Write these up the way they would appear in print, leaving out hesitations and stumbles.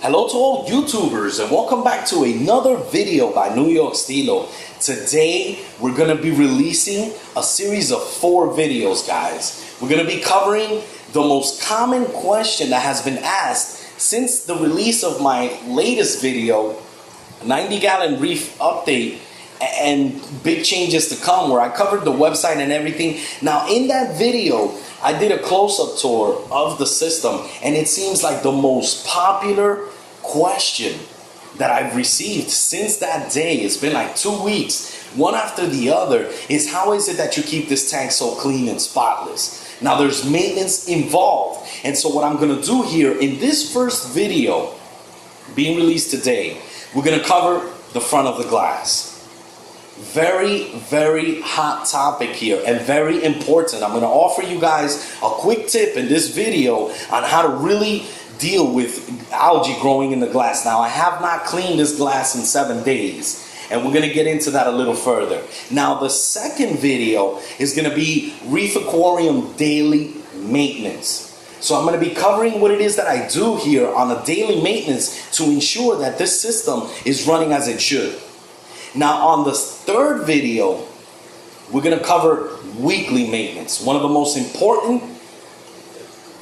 Hello to all YouTubers and welcome back to another video by New York Steelo. Today we're going to be releasing a series of 4 videos, guys. We're going to be covering the most common question that has been asked since the release of my latest video, 90-gallon reef update and big changes to come, where I covered the website and everything. Now in that video I did a close-up tour of the system, and it seems like the most popular question that I've received since that day, it's been like 2 weeks, one after the other, is how is it that you keep this tank so clean and spotless? Now there's maintenance involved, and so what I'm going to do here in this first video being released today, we're going to cover the front of the glass. Very hot topic here and very important. I'm going to offer you guys a quick tip in this video on how to really deal with algae growing in the glass. Now I have not cleaned this glass in 7 days, and we're going to get into that a little further. Now the second video is going to be Reef Aquarium daily maintenance. So I'm going to be covering what it is that I do here on a daily maintenance to ensure that this system is running as it should. Now on the third video, we're going to cover weekly maintenance. One of the most important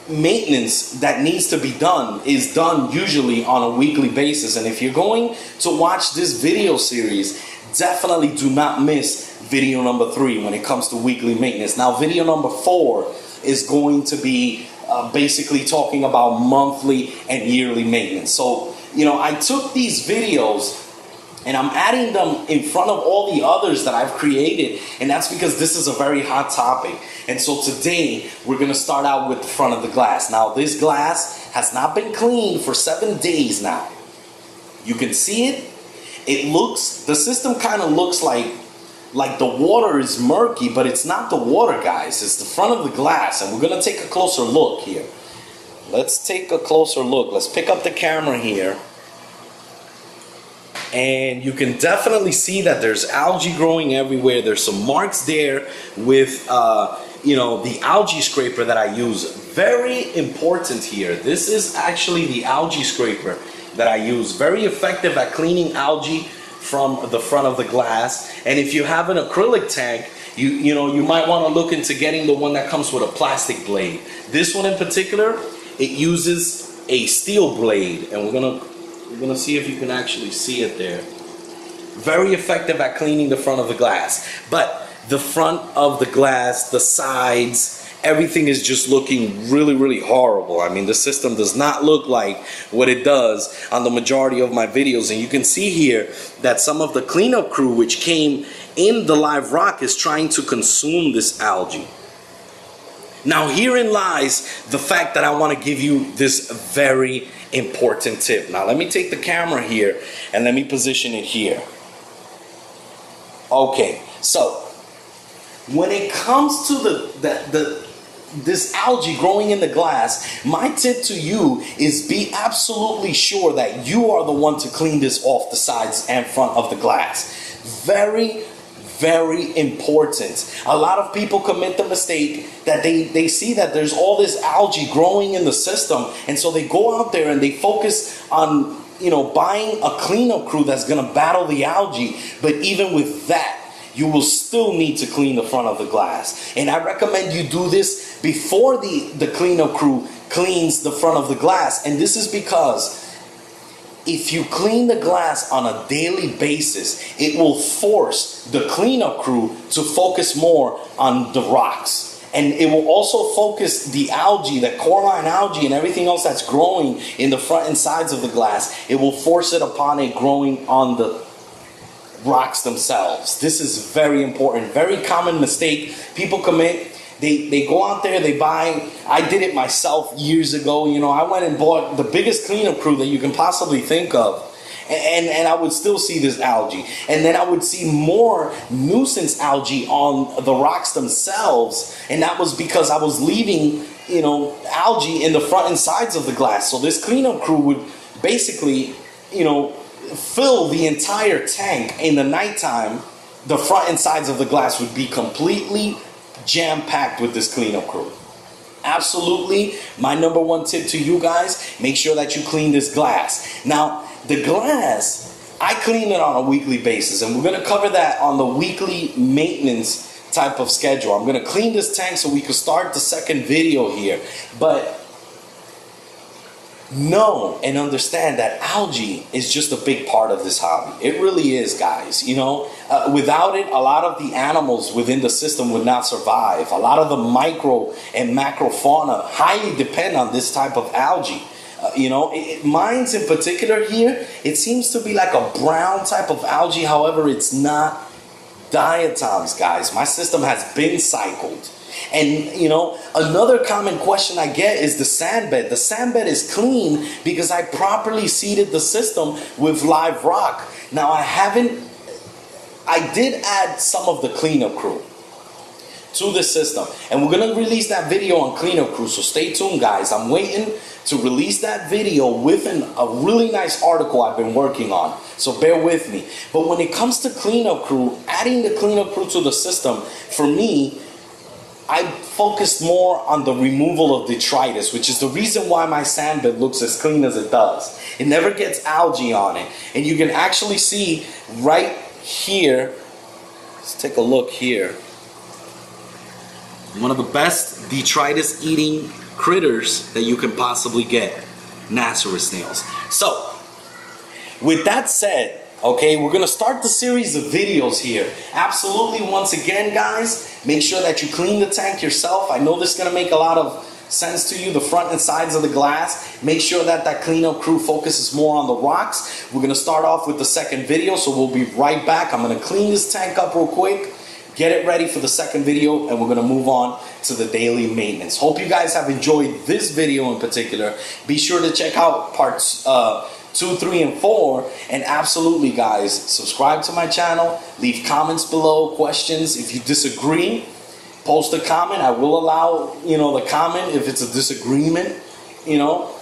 maintenance that needs to be done is done usually on a weekly basis. And if you're going to watch this video series, definitely do not miss video number 3 when it comes to weekly maintenance. Now video number 4 is going to be basically talking about monthly and yearly maintenance. So, you know, I took these videos and I'm adding them in front of all the others that I've created, and that's because this is a very hot topic. And so today we're going to start out with the front of the glass. Now this glass has not been cleaned for 7 days now. You can see it. It looks, the system kind of looks like the water is murky, but it's not the water, guys. It's the front of the glass, and we're going to take a closer look here. Let's take a closer look. Let's pick up the camera here. And you can definitely see that there's algae growing everywhere. There's some marks there with, you know, the Algae Scraper that I use. Very important here. This is actually the Algae Scraper that I use. Very effective at cleaning algae from the front of the glass. And if you have an acrylic tank, you know, you might want to look into getting the one that comes with a plastic blade. This one in particular, it uses a steel blade, and we're gonna see if you can actually see it there. Very effective at cleaning the front of the glass. But the front of the glass, the sides, everything is just looking really horrible. I mean, the system does not look like what it does on the majority of my videos. And you can see here that some of the cleanup crew which came in the live rock is trying to consume this algae. Now herein lies the fact that I want to give you this very important tip. Now let me take the camera here and let me position it here. Okay, so when it comes to this algae growing in the glass, my tip to you is be absolutely sure that you are the one to clean this off the sides and front of the glass. Very important. A lot of people commit the mistake that they see that there's all this algae growing in the system, and so they go out there and they focus on, you know, buying a cleanup crew that's going to battle the algae. But even with that, you will still need to clean the front of the glass. And I recommend you do this before the cleanup crew cleans the front of the glass. And this is because if you clean the glass on a daily basis, it will force the cleanup crew to focus more on the rocks. And it will also focus the algae, the coralline algae and everything else that's growing in the front and sides of the glass. It will force it upon it growing on the rocks themselves. This is very important. Very common mistake people commit. They go out there, they buy, I did it myself years ago, you know, I went and bought the biggest cleanup crew that you can possibly think of, and I would still see this algae, and then I would see more nuisance algae on the rocks themselves, and that was because I was leaving, you know, algae in the front and sides of the glass. So this cleanup crew would basically, you know, fill the entire tank in the nighttime. The front and sides of the glass would be completely jam-packed with this cleanup crew. absolutely, my number one tip to you guys, make sure that you clean this glass. Now, the glass, I clean it on a weekly basis, and we're going to cover that on the weekly maintenance type of schedule. I'm going to clean this tank so we can start the second video here. But know and understand that algae is just a big part of this hobby. It really is, guys. You know, without it, a lot of the animals within the system would not survive. A lot of the micro and macro fauna highly depend on this type of algae. You know, mine's in particular here, it seems to be like a brown type of algae. However, it's not diatoms, guys. My system has been cycled. And, you know, another common question I get is the sand bed. The sand bed is clean because I properly seeded the system with live rock. Now, I did add some of the cleanup crew to the system, and we're going to release that video on cleanup crew, so stay tuned, guys. I'm waiting to release that video with a really nice article I've been working on, so bear with me. But when it comes to cleanup crew, adding the cleanup crew to the system, for me, I focused more on the removal of detritus, which is the reason why my sand bed looks as clean as it does. It never gets algae on it, and you can actually see right here, let's take a look here, one of the best detritus eating critters that you can possibly get, Nassaris snails. So, with that said, okay, we're gonna start the series of videos here. Absolutely, once again, guys, make sure that you clean the tank yourself. I know this is gonna make a lot of sense to you, the front and sides of the glass. Make sure that that cleanup crew focuses more on the rocks. We're gonna start off with the second video, so we'll be right back. I'm gonna clean this tank up real quick, get it ready for the second video, and we're gonna move on to the daily maintenance. Hope you guys have enjoyed this video in particular. Be sure to check out parts 2, 3, and 4, and absolutely, guys, subscribe to my channel, leave comments below, questions. If you disagree, post a comment. I will allow, you know, the comment if it's a disagreement. You know,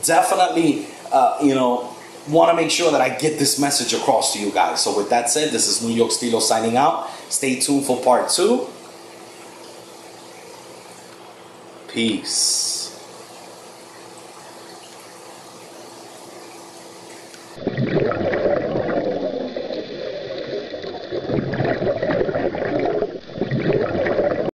definitely, you know, want to make sure that I get this message across to you guys. So with that said, this is newyorksteelo signing out. Stay tuned for part 2. Peace.